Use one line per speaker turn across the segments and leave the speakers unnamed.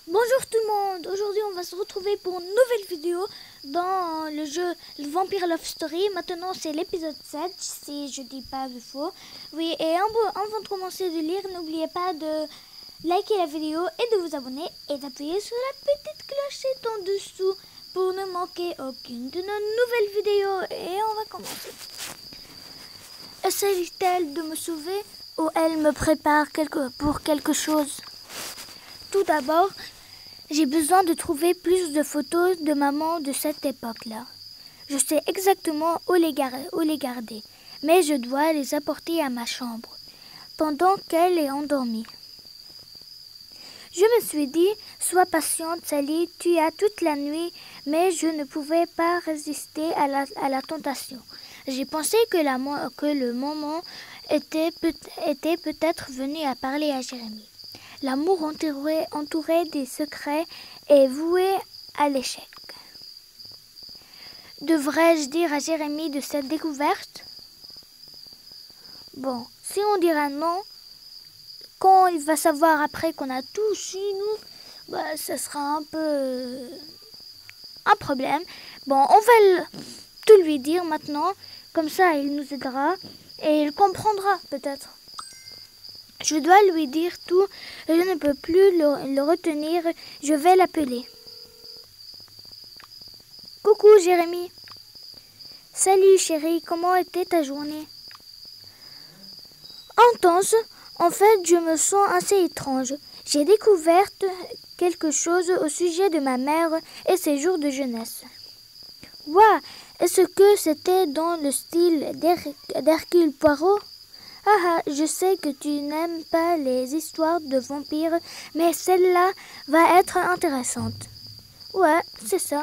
Bonjour tout le monde, aujourd'hui on va se retrouver pour une nouvelle vidéo dans le jeu Vampire Love Story. Maintenant c'est l'épisode 7 si je dis pas de faux. Oui, et avant de commencer de lire, n'oubliez pas de liker la vidéo et de vous abonner et d'appuyer sur la petite clochette en dessous pour ne manquer aucune de nos nouvelles vidéos. Et on va commencer. Essaye-t-elle de me sauver ou elle me prépare pour quelque chose? Tout d'abord, j'ai besoin de trouver plus de photos de maman de cette époque-là. Je sais exactement où les garder, mais je dois les apporter à ma chambre, pendant qu'elle est endormie. Je me suis dit, sois patiente, Sally, tu as toute la nuit, mais je ne pouvais pas résister à la tentation. J'ai pensé que le moment était peut-être venu à parler à Jérémie. L'amour entouré des secrets est voué à l'échec. Devrais-je dire à Jérémie de cette découverte? Bon, si on dira non, quand il va savoir après qu'on a tout chez nous, ça sera un peu un problème. Bon, on va tout lui dire maintenant, comme ça il nous aidera et il comprendra peut-être. Je dois lui dire tout, je ne peux plus le retenir, je vais l'appeler. Coucou Jérémie. Salut chérie, comment était ta journée? Intense, en fait je me sens assez étrange. J'ai découvert quelque chose au sujet de ma mère et ses jours de jeunesse. Ouah, est-ce que c'était dans le style d'Hercule Poirot? Ah, je sais que tu n'aimes pas les histoires de vampires, mais celle-là va être intéressante. Ouais, c'est ça.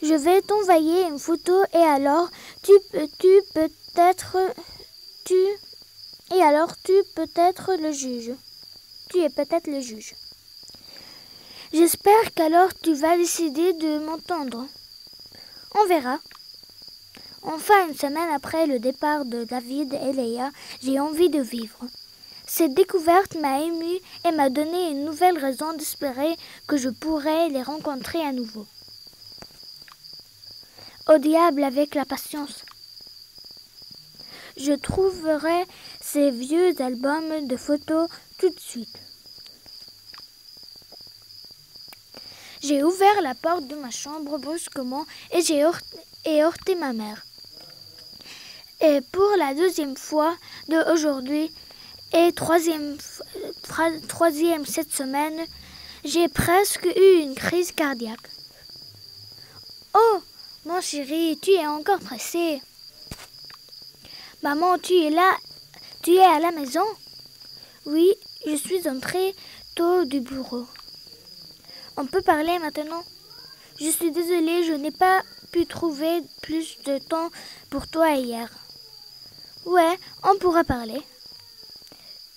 Je vais t'envoyer une photo et alors tu peux être le juge. Tu es peut-être le juge. J'espère qu'alors tu vas décider de m'entendre. On verra. Enfin, une semaine après le départ de David et Leia, j'ai envie de vivre. Cette découverte m'a émue et m'a donné une nouvelle raison d'espérer que je pourrais les rencontrer à nouveau. Au diable avec la patience. Je trouverai ces vieux albums de photos tout de suite. J'ai ouvert la porte de ma chambre brusquement et j'ai heurté ma mère. Et pour la deuxième fois de aujourd'hui et troisième cette semaine, j'ai presque eu une crise cardiaque. Oh, mon chéri, tu es encore pressé. Maman, tu es là? Tu es à la maison? Oui, je suis entrée tôt du bureau. On peut parler maintenant? Je suis désolée, je n'ai pas pu trouver plus de temps pour toi hier. Ouais, on pourra parler.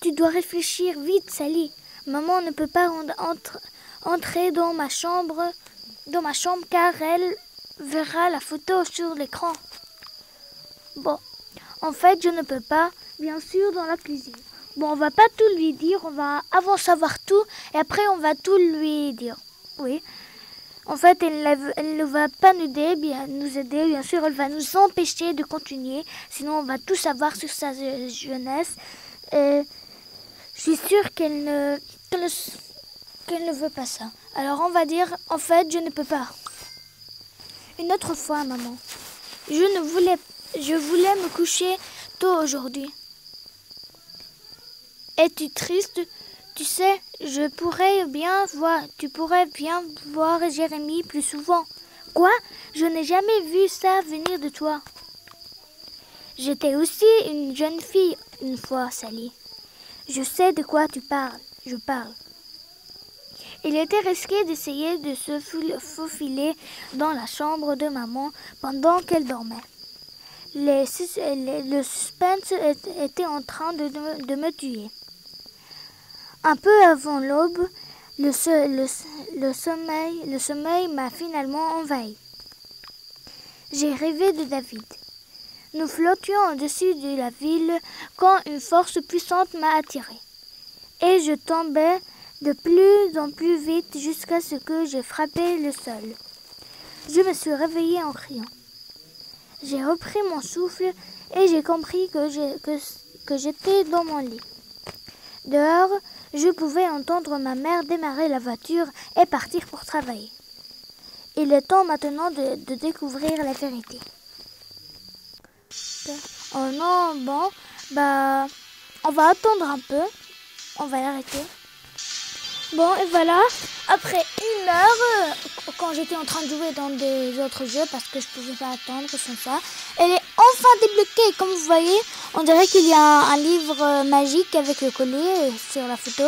Tu dois réfléchir vite, Sally. Maman ne peut pas entrer dans ma chambre car elle verra la photo sur l'écran. Bon, en fait, je ne peux pas, bien sûr, dans la cuisine. Bon, on va pas tout lui dire, on va avant savoir tout et après on va tout lui dire. Oui. En fait, elle ne va pas nous aider, bien sûr, elle va nous empêcher de continuer, sinon on va tout savoir sur sa jeunesse. Et je suis sûre qu'elle ne veut pas ça. Alors on va dire, en fait, je ne peux pas. Une autre fois, maman. Je voulais me coucher tôt aujourd'hui. Es-tu triste? Tu sais, tu pourrais bien voir Jérémie plus souvent. Quoi? Je n'ai jamais vu ça venir de toi. J'étais aussi une jeune fille une fois, Sally. Je sais de quoi je parle. Il était risqué d'essayer de se faufiler dans la chambre de maman pendant qu'elle dormait. Le suspense était en train de me tuer. Un peu avant l'aube, le sommeil m'a finalement envahi. J'ai rêvé de David. Nous flottions au-dessus de la ville quand une force puissante m'a attiré. Et je tombais de plus en plus vite jusqu'à ce que j'ai frappé le sol. Je me suis réveillée en criant. J'ai repris mon souffle et j'ai compris que j'étais dans mon lit. Dehors, je pouvais entendre ma mère démarrer la voiture et partir pour travailler. Il est temps maintenant de découvrir la vérité. Oh non, bon, on va attendre un peu. On va l'arrêter. Bon, et voilà, après 1 heure, quand j'étais en train de jouer dans des autres jeux, parce que je pouvais pas attendre sans ça, elle est enfin débloquée. Comme vous voyez, on dirait qu'il y a un livre magique avec le collier sur la photo.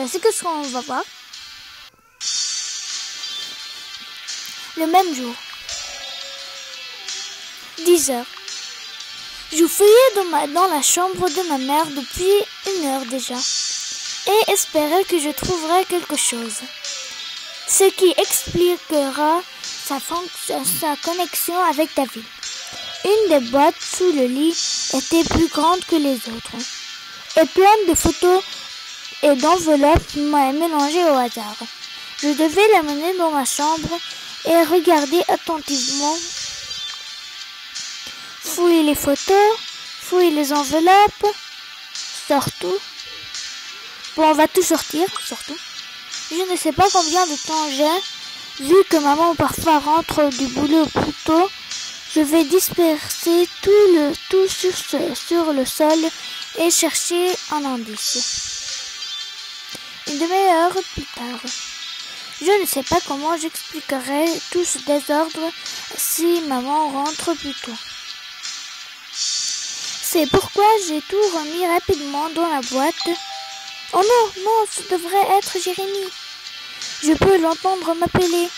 C'est que ce qu'on va voir. Le même jour, 10 heures. Je fouillais dans la chambre de ma mère depuis 1 heure déjà et espérais que je trouverais quelque chose, ce qui expliquera sa connexion avec David. Une des boîtes sous le lit était plus grande que les autres et pleine de photos et d'enveloppes mélangées au hasard. Je devais l'amener dans ma chambre et regarder attentivement. Fouiller les photos, fouiller les enveloppes, surtout. Bon, on va tout sortir, surtout. Je ne sais pas combien de temps j'ai, vu que maman parfois rentre du boulot plus tôt. Je vais disperser tout sur le sol et chercher un indice. Une demi-heure plus tard. Je ne sais pas comment j'expliquerai tout ce désordre si maman rentre plus tôt. C'est pourquoi j'ai tout remis rapidement dans la boîte. Oh non, ce devrait être Jérémie. Je peux l'entendre m'appeler.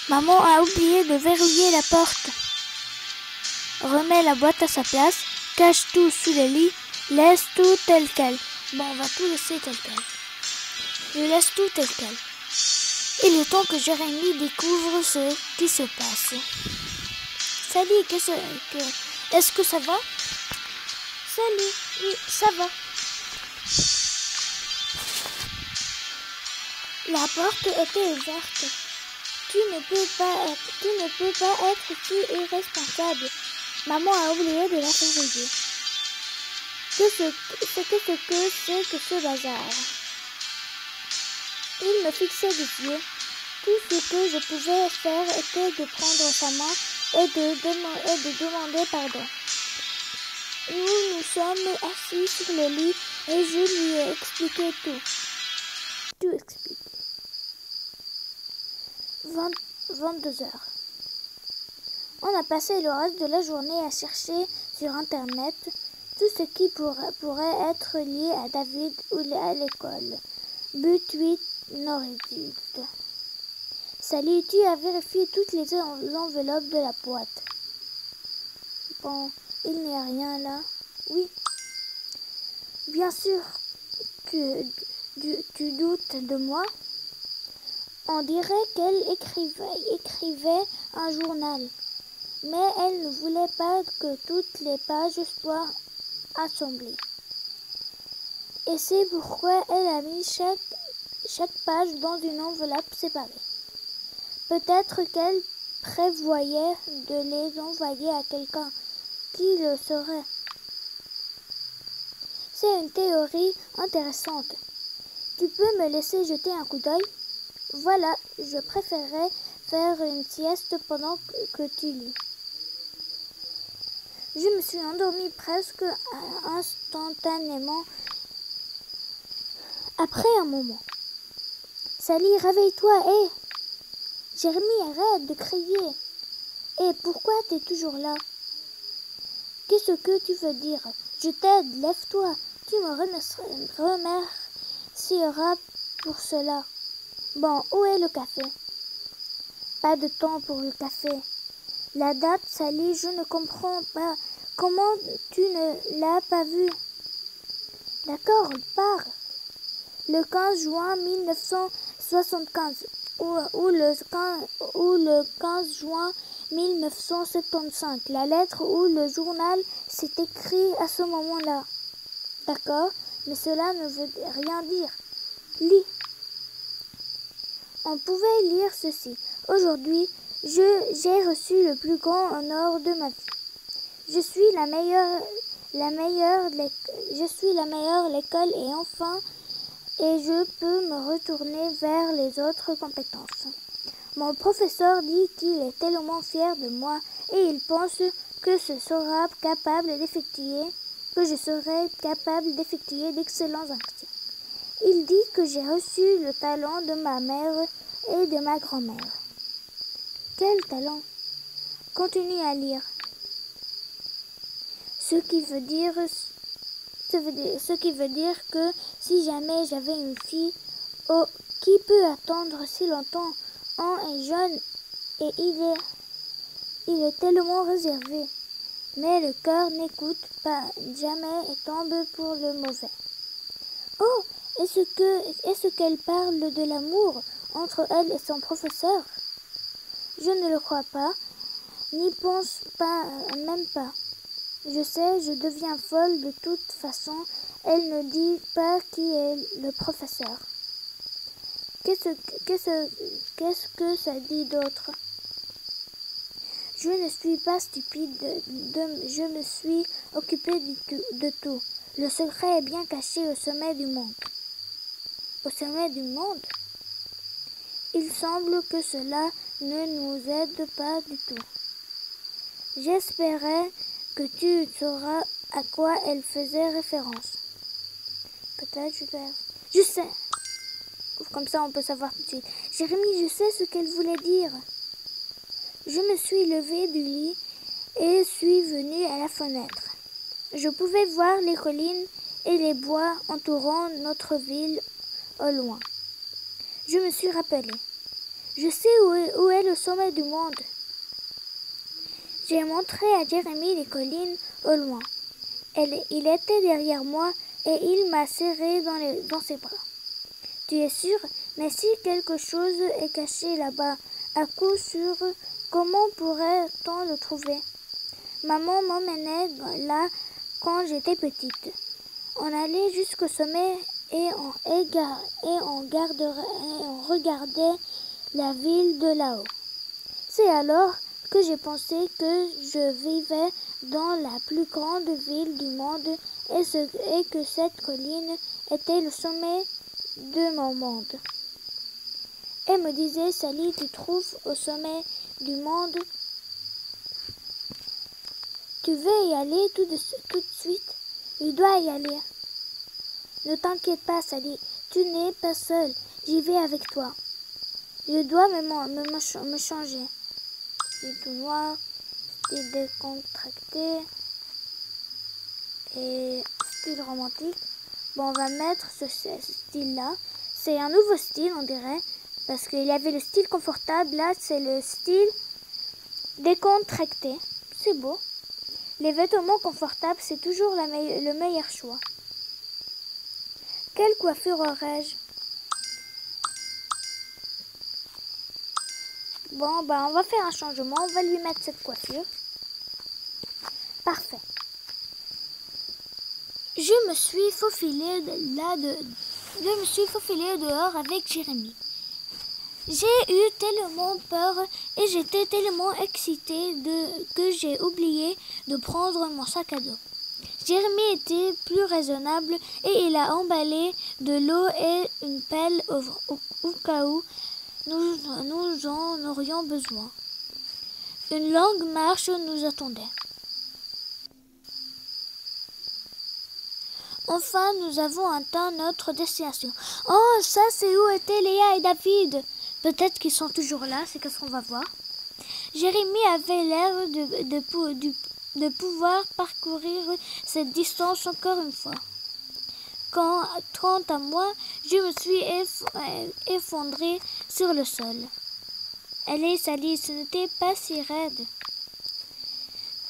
Maman a oublié de verrouiller la porte. Remets la boîte à sa place, cache tout sous le lit, laisse tout tel quel. Bon, on va tout laisser tel quel. Je laisse tout tel quel. Il est temps que Jérémie découvre ce qui se passe. Salut, est-ce que ça va? Salut, oui, ça va. La porte était ouverte. Tu ne peux pas être si irresponsable. Maman a oublié de la verrouiller. C'est que ce bazar? Il me fixait des yeux. Tout ce que je pouvais faire était de prendre sa main et de demander pardon. Nous sommes assis sur le lit et je lui ai expliqué tout. Tout expliqué. 22 heures. On a passé le reste de la journée à chercher sur Internet tout ce qui pourrait être lié à David ou à l'école. But 8, non-résulte. Salut, tu as vérifié toutes les enveloppes de la boîte. Bon, il n'y a rien là. Oui. Bien sûr, tu doutes de moi. On dirait qu'elle écrivait un journal, mais elle ne voulait pas que toutes les pages soient assemblées. Et c'est pourquoi elle a mis chaque page dans une enveloppe séparée. Peut-être qu'elle prévoyait de les envoyer à quelqu'un qui le saurait. C'est une théorie intéressante. Tu peux me laisser jeter un coup d'œil? Voilà, je préférerais faire une sieste pendant que tu lis. Je me suis endormie presque instantanément après un moment. Sally, réveille-toi, hé! Jérémie, arrête de crier. Et pourquoi t'es toujours là? Qu'est-ce que tu veux dire? Je t'aide, lève-toi. Tu me remercieras pour cela. Bon, où est le café? Pas de temps pour le café. La date, Sally, je ne comprends pas. Comment tu ne l'as pas vue? D'accord, pars. Le 15 juin 1975 ou le 15 juin 1975. La lettre ou le journal s'est écrit à ce moment-là. D'accord, mais cela ne veut rien dire. Lis. On pouvait lire ceci. Aujourd'hui, j'ai reçu le plus grand honneur de ma vie. Je suis la meilleure de l'école et enfin, et je peux me retourner vers les autres compétences. Mon professeur dit qu'il est tellement fier de moi et il pense que je serai capable d'effectuer d'excellentes actions. Il dit que j'ai reçu le talent de ma mère et de ma grand-mère. Quel talent? Continue à lire. Ce qui veut dire que si jamais j'avais une fille, oh, qui peut attendre si longtemps? On est jeune et il est tellement réservé. Mais le cœur n'écoute pas jamais et tombe pour le mauvais. Oh, est-ce qu'elle parle de l'amour entre elle et son professeur? Je ne le crois pas, n'y pense pas, même pas. Je sais, je deviens folle de toute façon. Elle ne dit pas qui est le professeur. Qu'est-ce que ça dit d'autre? Je ne suis pas stupide, je me suis occupée de tout. Le secret est bien caché au sommet du monde. Au sommet du monde? Il semble que cela ne nous aide pas du tout. J'espérais que tu sauras à quoi elle faisait référence. Peut-être je sais. Comme ça, on peut savoir tout de suite. Jérémie, je sais ce qu'elle voulait dire. Je me suis levée du lit et suis venue à la fenêtre. Je pouvais voir les collines et les bois entourant notre ville au loin. Je me suis rappelée. Je sais où est le sommet du monde. J'ai montré à Jérémie les collines au loin. Il était derrière moi et il m'a serré dans ses bras. Tu es sûr? Mais si quelque chose est caché là-bas, à coup sûr, comment pourrait-on le trouver? Maman m'emmenait là quand j'étais petite. On allait jusqu'au sommet et on regardait la ville de là-haut. C'est alors que j'ai pensé que je vivais dans la plus grande ville du monde et que cette colline était le sommet de mon monde. Elle me disait, Sally, tu trouves au sommet du monde? Tu veux y aller tout de suite? Je dois y aller. Ne t'inquiète pas, Sally, tu n'es pas seule, j'y vais avec toi. Je dois me changer. C'est tout noir, style décontracté et style romantique. Bon, on va mettre ce style-là. C'est un nouveau style, on dirait, parce qu'il y avait le style confortable. Là, c'est le style décontracté. C'est beau. Les vêtements confortables, c'est toujours le meilleur choix. Quelle coiffure aurais-je? Bon, on va faire un changement. On va lui mettre cette coiffure. Parfait. Je me suis faufilée dehors avec Jérémie. J'ai eu tellement peur et j'étais tellement excitée que j'ai oublié de prendre mon sac à dos. Jérémie était plus raisonnable et il a emballé de l'eau et une pelle au cas où nous en aurions besoin. Une longue marche nous attendait. Enfin, nous avons atteint notre destination. Oh, ça c'est où étaient Léa et David? Peut-être qu'ils sont toujours là, c'est ce qu'on va voir. Jérémie avait l'air de pouvoir parcourir cette distance encore une fois. Quant à moi, je me suis effondrée sur le sol. Allez, Sally, ce n'était pas si raide.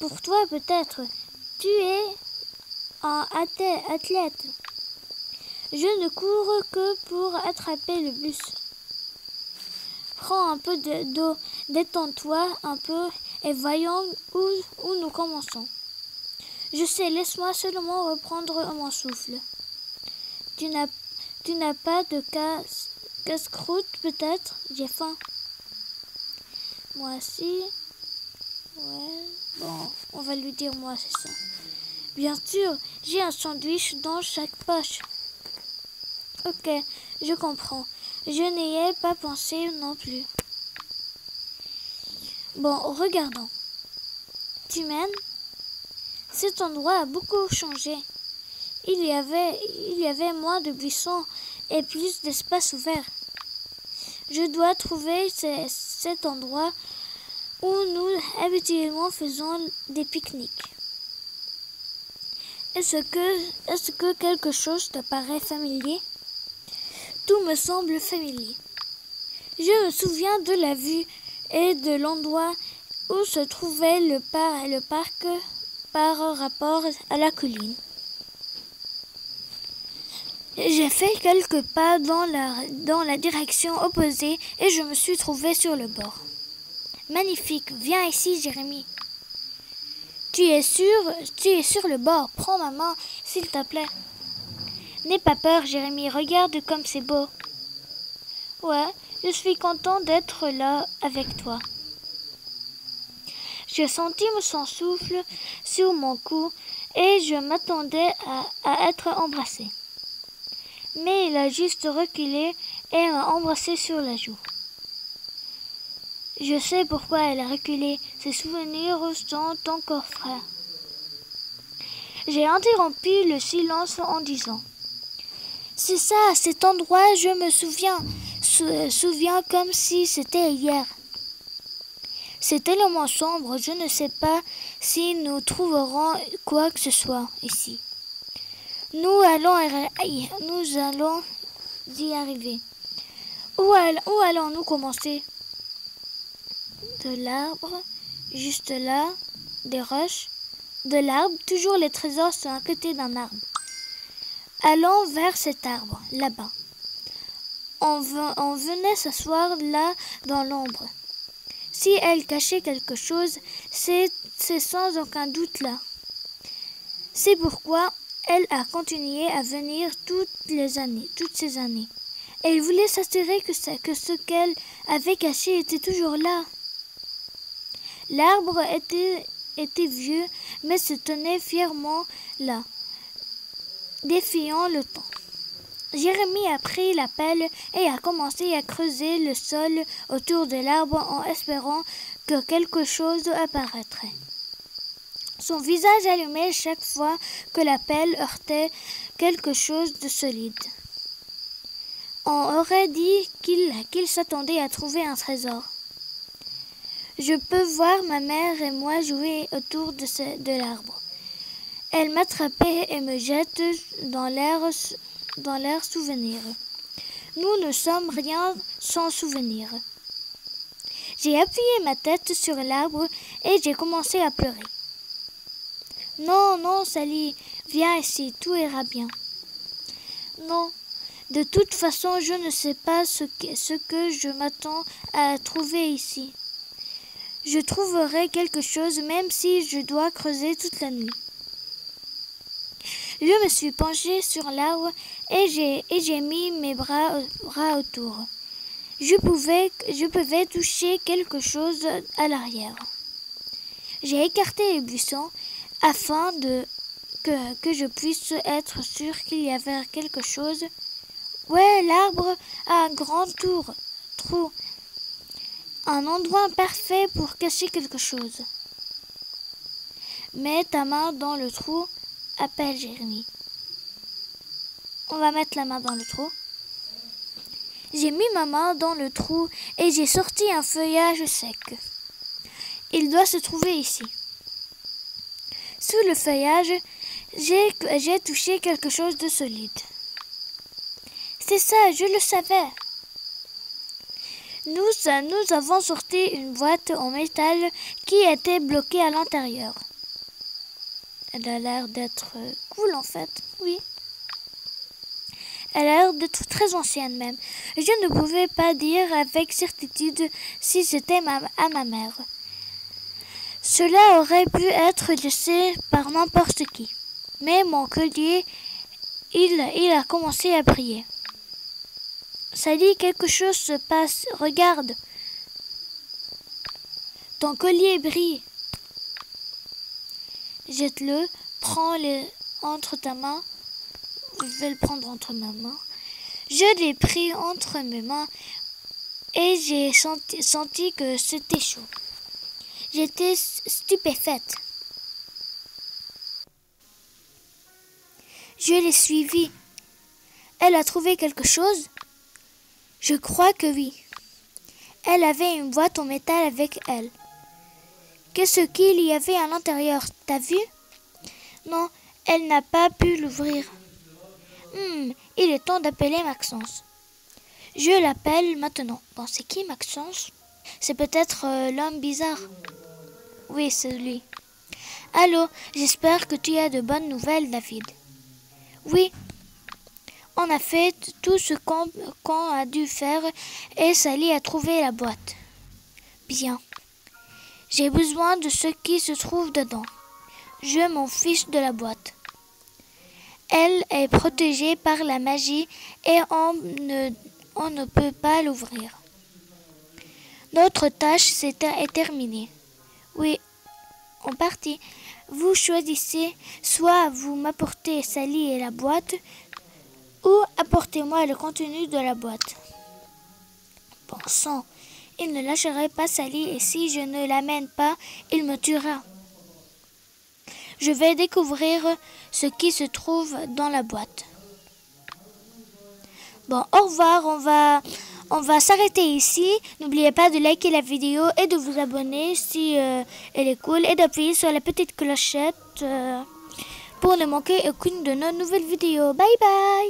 Pour toi, peut-être. Tu es un athlète. Je ne cours que pour attraper le bus. Prends un peu d'eau, détends-toi un peu et voyons où nous commençons. Je sais, laisse-moi seulement reprendre mon souffle. Tu n'as pas de casse-croûte peut-être? J'ai faim. Moi aussi. Ouais. Bon, on va lui dire moi, c'est ça. Bien sûr, j'ai un sandwich dans chaque poche. Ok, je comprends. Je n'y ai pas pensé non plus. Bon, regardons. Tu m'aimes? Cet endroit a beaucoup changé. Il y avait moins de buissons et plus d'espace ouvert. Je dois trouver cet endroit où nous habituellement faisons des pique-niques. Est-ce que quelque chose te paraît familier? Tout me semble familier. Je me souviens de la vue et de l'endroit où se trouvait le parc par rapport à la colline. J'ai fait quelques pas dans la direction opposée et je me suis trouvée sur le bord. Magnifique, viens ici, Jérémie. Tu es sur le bord. Prends ma main, s'il te plaît. N'aie pas peur, Jérémie. Regarde comme c'est beau. Ouais, je suis content d'être là avec toi. Je sentis son souffle sur mon cou et je m'attendais à être embrassée. Mais il a juste reculé et m'a embrassée sur la joue. Je sais pourquoi elle a reculé. Ses souvenirs sont encore frais. J'ai interrompu le silence en disant: c'est ça, cet endroit, je me souviens comme si c'était hier. C'est tellement sombre, je ne sais pas si nous trouverons quoi que ce soit ici. Nous allons y arriver. Où allons-nous commencer? De l'arbre, juste là, des roches. De l'arbre, toujours les trésors sont à côté d'un arbre. Allons vers cet arbre, là-bas. On venait s'asseoir là dans l'ombre. Si elle cachait quelque chose, c'est sans aucun doute là. C'est pourquoi elle a continué à venir toutes ces années. Elle voulait s'assurer que ce qu'elle avait caché était toujours là. L'arbre était vieux, mais se tenait fièrement là, défiant le temps. Jérémie a pris la pelle et a commencé à creuser le sol autour de l'arbre en espérant que quelque chose apparaîtrait. Son visage allumait chaque fois que la pelle heurtait quelque chose de solide. On aurait dit qu'il s'attendait à trouver un trésor. Je peux voir ma mère et moi jouer autour de l'arbre. Elle m'attrapait et me jette dans l'air souvenir. Nous ne sommes rien sans souvenir. J'ai appuyé ma tête sur l'arbre et j'ai commencé à pleurer. Non, non, Sally, viens ici, tout ira bien. Non, de toute façon, je ne sais pas ce que je m'attends à trouver ici. Je trouverai quelque chose même si je dois creuser toute la nuit. Je me suis penchée sur l'arbre et j'ai mis mes bras autour. Je pouvais toucher quelque chose à l'arrière. J'ai écarté les buissons afin que je puisse être sûre qu'il y avait quelque chose. Ouais, l'arbre a un grand trou. Un endroit parfait pour cacher quelque chose. Mets ta main dans le trou, appelle Jérémie. On va mettre la main dans le trou. J'ai mis ma main dans le trou et j'ai sorti un feuillage sec. Il doit se trouver ici. Sous le feuillage, j'ai touché quelque chose de solide. C'est ça, je le savais. Nous avons sorti une boîte en métal qui était bloquée à l'intérieur. Elle a l'air d'être cool en fait, oui. Elle a l'air d'être très ancienne même. Je ne pouvais pas dire avec certitude si c'était à ma mère. Cela aurait pu être laissé par n'importe qui. Mais mon collier, il a commencé à briller. Sally, quelque chose se passe. Regarde. Ton collier brille. Jette-le. Prends-le entre ta main. Je vais le prendre entre ma main. Je l'ai pris entre mes mains et j'ai senti que c'était chaud. J'étais stupéfaite. Je l'ai suivie. Elle a trouvé quelque chose? Je crois que oui. Elle avait une boîte en métal avec elle. Qu'est-ce qu'il y avait à l'intérieur? T'as vu? Non, elle n'a pas pu l'ouvrir. Il est temps d'appeler Maxence. Je l'appelle maintenant. Bon, c'est qui Maxence? C'est peut-être l'homme bizarre. Oui, c'est lui. Allô, j'espère que tu as de bonnes nouvelles, David. Oui, on a fait tout ce qu'on a dû faire et Sally a trouvé la boîte. Bien. J'ai besoin de ce qui se trouve dedans. Je m'en fiche de la boîte. Elle est protégée par la magie et on ne peut pas l'ouvrir. Notre tâche est terminée. Oui, en partie. Vous choisissez, soit vous m'apportez Sally et la boîte, ou apportez-moi le contenu de la boîte. Bon sang, il ne lâcherait pas Sally et si je ne l'amène pas, il me tuera. Je vais découvrir ce qui se trouve dans la boîte. Bon, au revoir, on va s'arrêter ici. N'oubliez pas de liker la vidéo et de vous abonner si elle est cool et d'appuyer sur la petite clochette pour ne manquer aucune de nos nouvelles vidéos. Bye bye!